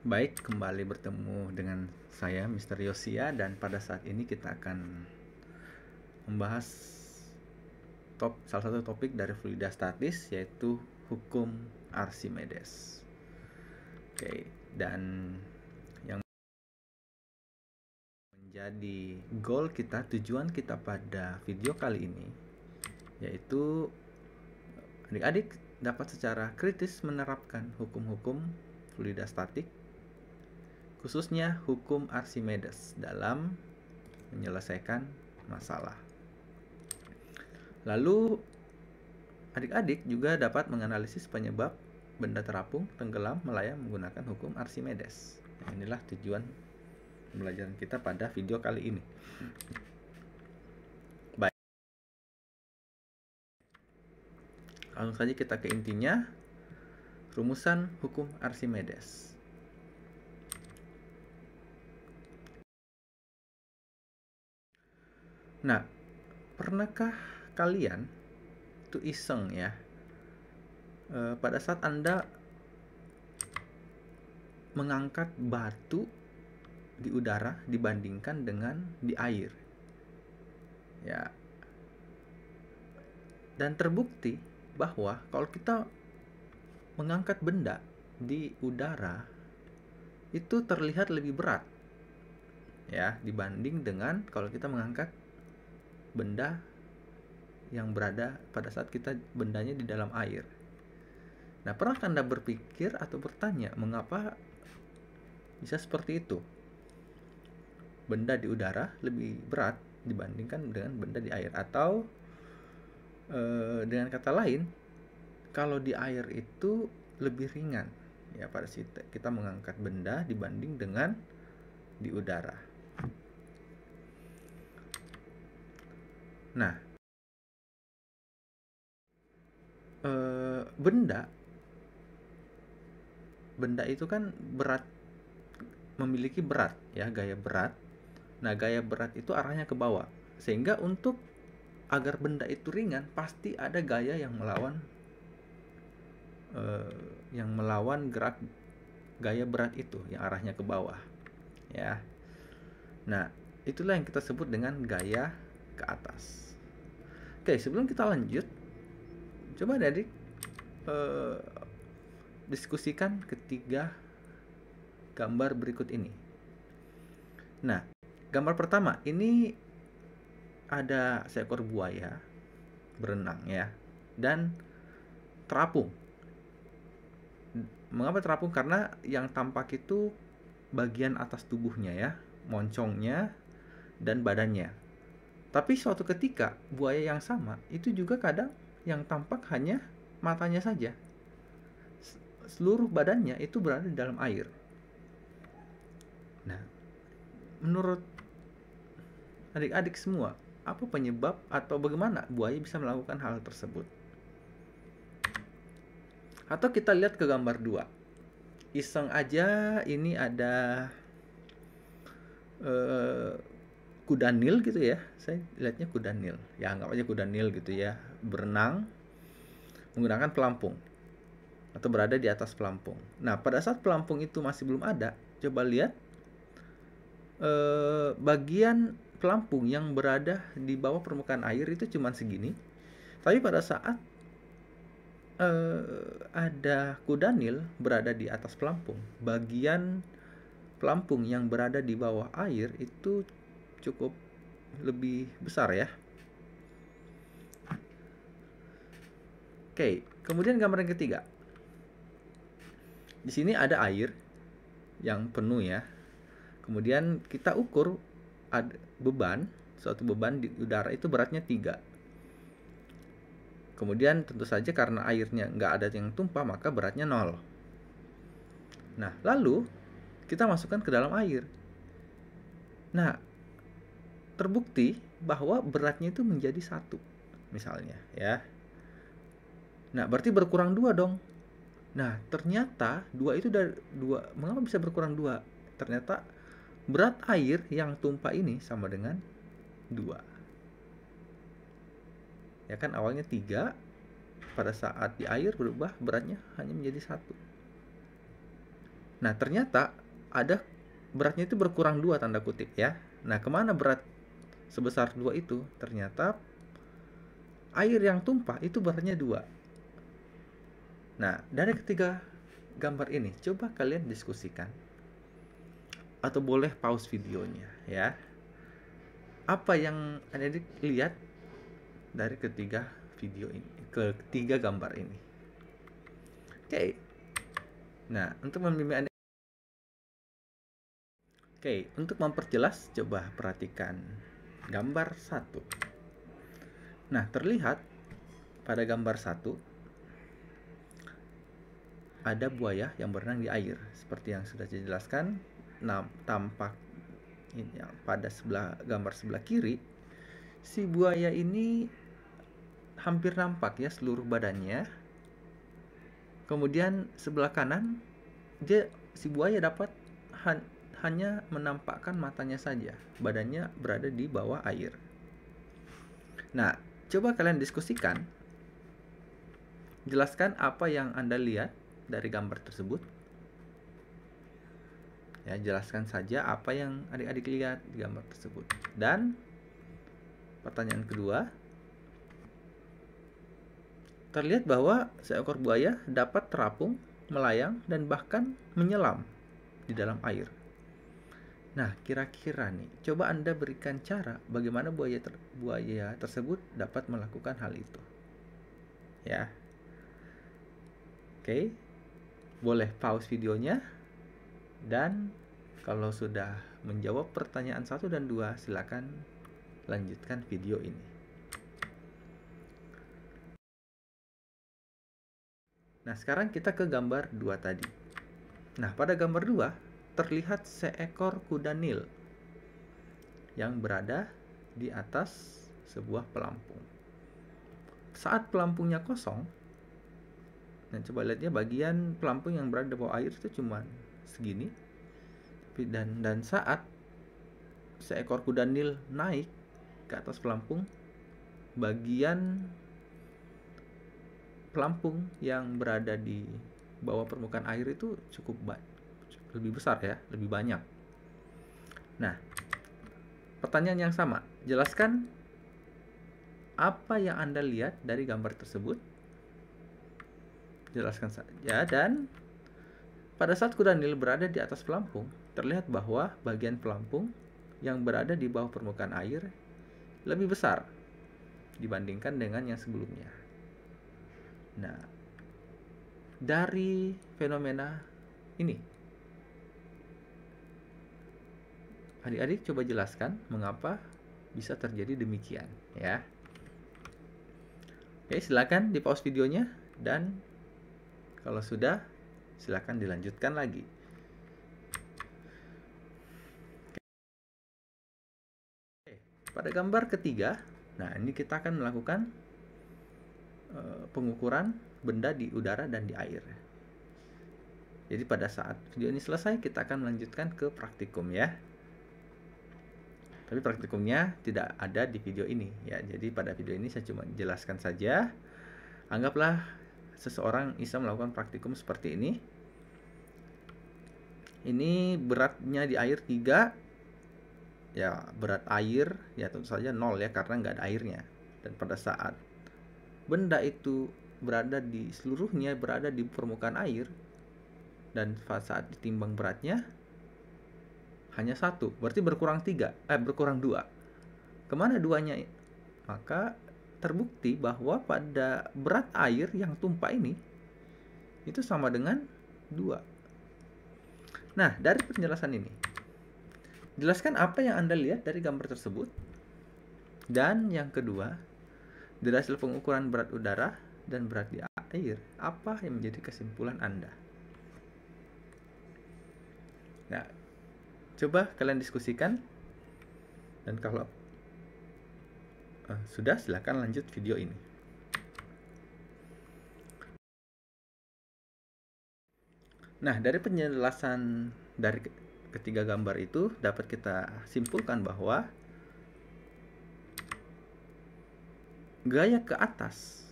Baik, kembali bertemu dengan saya Mr. Yosia, dan pada saat ini kita akan membahas salah satu topik dari fluidastatis, yaitu hukum Archimedes. Oke, dan yang menjadi goal kita, tujuan kita pada video kali ini, yaitu adik-adik dapat secara kritis menerapkan hukum-hukum fluidastatik, khususnya hukum Archimedes dalam menyelesaikan masalah. Lalu adik-adik juga dapat menganalisis penyebab benda terapung, tenggelam, melayang menggunakan hukum Archimedes. Nah, inilah tujuan pembelajaran kita pada video kali ini. Baik, langsung saja kita ke intinya. Rumusan hukum Archimedes. Nah, pernahkah kalian itu iseng ya, pada saat Anda mengangkat batu di udara dibandingkan dengan di air, ya, dan terbukti bahwa kalau kita mengangkat benda di udara itu terlihat lebih berat ya dibanding dengan kalau kita mengangkat benda yang berada pada saat kita bendanya di dalam air. Nah, pernah Anda berpikir atau bertanya mengapa bisa seperti itu? Benda di udara lebih berat dibandingkan dengan benda di air, atau dengan kata lain, kalau di air itu lebih ringan ya pada saat kita mengangkat benda dibanding dengan di udara. Nah, benda itu kan berat, memiliki berat ya, gaya berat. Nah, gaya berat itu arahnya ke bawah, sehingga untuk agar benda itu ringan pasti ada gaya yang melawan gerak gaya berat itu yang arahnya ke bawah ya. Nah, itulah yang kita sebut dengan gaya ke atas. Oke, sebelum kita lanjut, coba adik diskusikan ketiga gambar berikut ini. Nah, gambar pertama ini ada seekor buaya berenang ya, dan terapung. Mengapa terapung? Karena yang tampak itu bagian atas tubuhnya ya, moncongnya dan badannya. Tapi suatu ketika buaya yang sama itu juga kadang yang tampak hanya matanya saja. Seluruh badannya itu berada di dalam air. Nah, menurut adik-adik semua, apa penyebab atau bagaimana buaya bisa melakukan hal tersebut? Atau kita lihat ke gambar 2. Iseng aja, ini ada kuda Nil gitu ya. Saya lihatnya kuda Nil. Ya, anggap aja kuda Nil gitu ya, berenang menggunakan pelampung atau berada di atas pelampung. Nah, pada saat pelampung itu masih belum ada, coba lihat bagian pelampung yang berada di bawah permukaan air itu cuma segini. Tapi pada saat ada kuda Nil berada di atas pelampung, bagian pelampung yang berada di bawah air itu cukup lebih besar ya. Oke, kemudian gambar yang ketiga. Di sini ada air yang penuh ya. Kemudian kita ukur ada suatu beban di udara itu beratnya 3. Kemudian tentu saja karena airnya nggak ada yang tumpah, maka beratnya 0. Nah, lalu kita masukkan ke dalam air. Nah, terbukti bahwa beratnya itu menjadi 1 misalnya ya. Nah, berarti berkurang 2 dong. Nah, ternyata 2 itu dari 2. Mengapa bisa berkurang 2? Ternyata berat air yang tumpah ini sama dengan 2. Ya kan, awalnya 3, pada saat di air berubah beratnya hanya menjadi 1. Nah, ternyata beratnya itu berkurang 2 tanda kutip ya. Nah, kemana berat sebesar 2 itu? Ternyata air yang tumpah itu beratnya 2. Nah, dari ketiga gambar ini, coba kalian diskusikan. Atau boleh pause videonya ya. Apa yang adik lihat dari ketiga video ini, ketiga gambar ini? Oke. Nah, untuk memperjelas, coba perhatikan gambar 1. Nah, terlihat pada gambar 1 ada buaya yang berenang di air. Seperti yang sudah dijelaskan, tampak pada gambar sebelah kiri, si buaya ini hampir nampak ya seluruh badannya. Kemudian sebelah kanan, si buaya dapat hanya menampakkan matanya saja. Badannya berada di bawah air. Nah, coba kalian diskusikan. Jelaskan apa yang Anda lihat dari gambar tersebut. Ya, jelaskan saja apa yang adik-adik lihat di gambar tersebut. Dan pertanyaan kedua, terlihat bahwa seekor buaya dapat terapung, melayang, dan bahkan menyelam di dalam air. Nah, kira-kira nih, coba Anda berikan cara bagaimana buaya tersebut dapat melakukan hal itu. Ya. Oke. Boleh pause videonya. Dan kalau sudah menjawab pertanyaan 1 dan 2, silakan lanjutkan video ini. Nah, sekarang kita ke gambar 2 tadi. Nah, pada gambar 2 terlihat seekor kuda Nil yang berada di atas sebuah pelampung. Saat pelampungnya kosong, nah coba lihat ya, bagian pelampung yang berada di bawah air itu cuma segini. Dan saat seekor kuda Nil naik ke atas pelampung, bagian pelampung yang berada di bawah permukaan air itu cukup lebih besar ya, lebih banyak. Nah, pertanyaan yang sama, jelaskan apa yang Anda lihat dari gambar tersebut. Jelaskan saja. Dan pada saat kuda Nil berada di atas pelampung, terlihat bahwa bagian pelampung yang berada di bawah permukaan air lebih besar dibandingkan dengan yang sebelumnya. Nah, dari fenomena ini, adik-adik coba jelaskan mengapa bisa terjadi demikian ya. Oke, silakan di pause videonya, dan kalau sudah, silakan dilanjutkan lagi. Oke, pada gambar ketiga, nah ini kita akan melakukan pengukuran benda di udara dan di air. Jadi pada saat video ini selesai, kita akan melanjutkan ke praktikum ya. Tapi praktikumnya tidak ada di video ini ya. Jadi pada video ini saya cuma jelaskan saja. Anggaplah seseorang bisa melakukan praktikum seperti ini. Ini beratnya di air 3. Ya, berat air ya tentu saja 0 ya, karena nggak ada airnya. Dan pada saat benda itu seluruhnya berada di permukaan air, dan pada saat ditimbang beratnya hanya 1, berarti berkurang 2. Kemana 2-nya? Maka terbukti bahwa pada berat air yang tumpah ini itu sama dengan 2. Nah, dari penjelasan ini, jelaskan apa yang Anda lihat dari gambar tersebut. Dan yang kedua, dari hasil pengukuran berat udara dan berat di air, apa yang menjadi kesimpulan Anda? Nah, coba kalian diskusikan. Dan kalau sudah, silakan lanjut video ini. Nah, dari penjelasan dari ketiga gambar itu dapat kita simpulkan bahwa gaya ke atas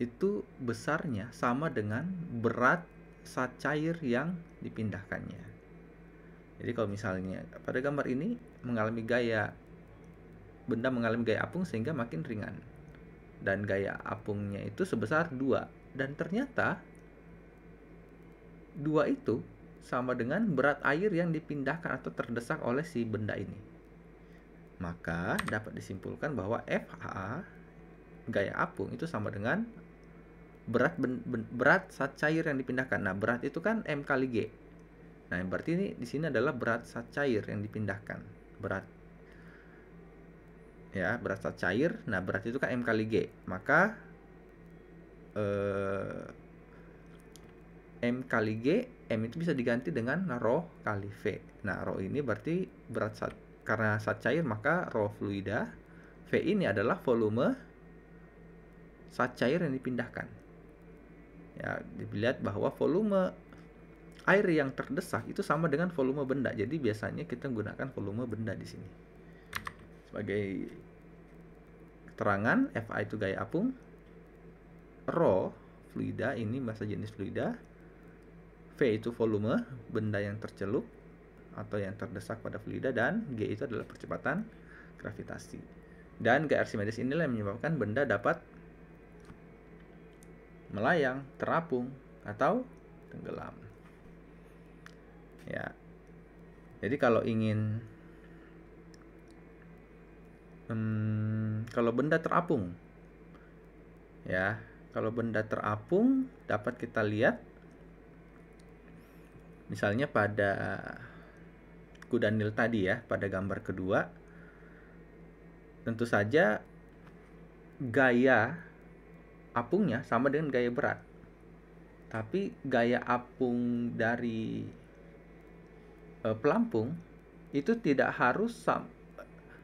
itu besarnya sama dengan berat zat cair yang dipindahkannya. Jadi kalau misalnya pada gambar ini benda mengalami gaya apung sehingga makin ringan. Dan gaya apungnya itu sebesar 2. Dan ternyata 2 itu sama dengan berat air yang dipindahkan atau terdesak oleh si benda ini. Maka dapat disimpulkan bahwa FA gaya apung itu sama dengan berat zat cair yang dipindahkan. Nah, berat itu kan M kali G. Nah, berarti ini di sini adalah berat zat cair yang dipindahkan. Berat zat cair. Nah, berat itu kan M kali G. Maka M kali G, M itu bisa diganti dengan rho kali V. Nah, rho ini berarti berat zat, karena zat cair maka rho fluida. V ini adalah volume zat cair yang dipindahkan. Ya, dilihat bahwa volume air yang terdesak itu sama dengan volume benda. Jadi biasanya kita gunakan volume benda di sini. Sebagai keterangan, Fa itu gaya apung, rho fluida ini massa jenis fluida, V itu volume benda yang tercelup atau yang terdesak pada fluida, dan G itu adalah percepatan gravitasi. Dan gaya Archimedes inilah yang menyebabkan benda dapat melayang, terapung, atau tenggelam. Ya. Jadi kalau ingin kalau benda terapung, ya, kalau benda terapung dapat kita lihat misalnya pada kudanil tadi ya, pada gambar kedua, tentu saja gaya apungnya sama dengan gaya berat. Tapi gaya apung dari pelampung itu tidak harus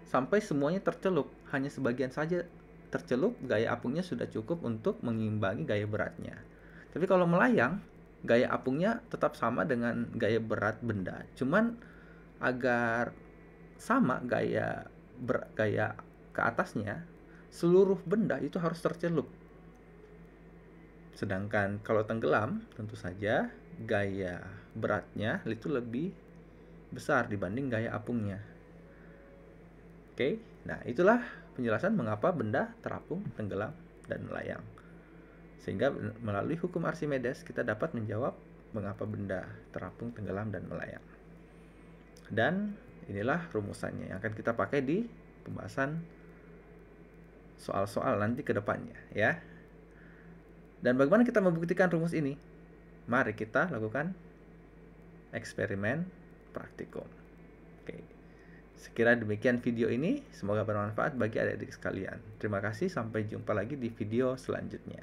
sampai semuanya tercelup, hanya sebagian saja tercelup, gaya apungnya sudah cukup untuk mengimbangi gaya beratnya. Tapi kalau melayang, gaya apungnya tetap sama dengan gaya berat benda, cuman agar sama gaya ke atasnya, seluruh benda itu harus tercelup. Sedangkan kalau tenggelam, tentu saja gaya beratnya itu lebih besar dibanding gaya apungnya. Oke, nah itulah penjelasan mengapa benda terapung, tenggelam, dan melayang. Sehingga melalui hukum Archimedes kita dapat menjawab mengapa benda terapung, tenggelam, dan melayang. Dan inilah rumusannya yang akan kita pakai di pembahasan soal-soal nanti ke depannya ya. Dan bagaimana kita membuktikan rumus ini? Mari kita lakukan eksperimen praktikum. Oke. Sekira demikian video ini, semoga bermanfaat bagi adik-adik sekalian. Terima kasih, sampai jumpa lagi di video selanjutnya.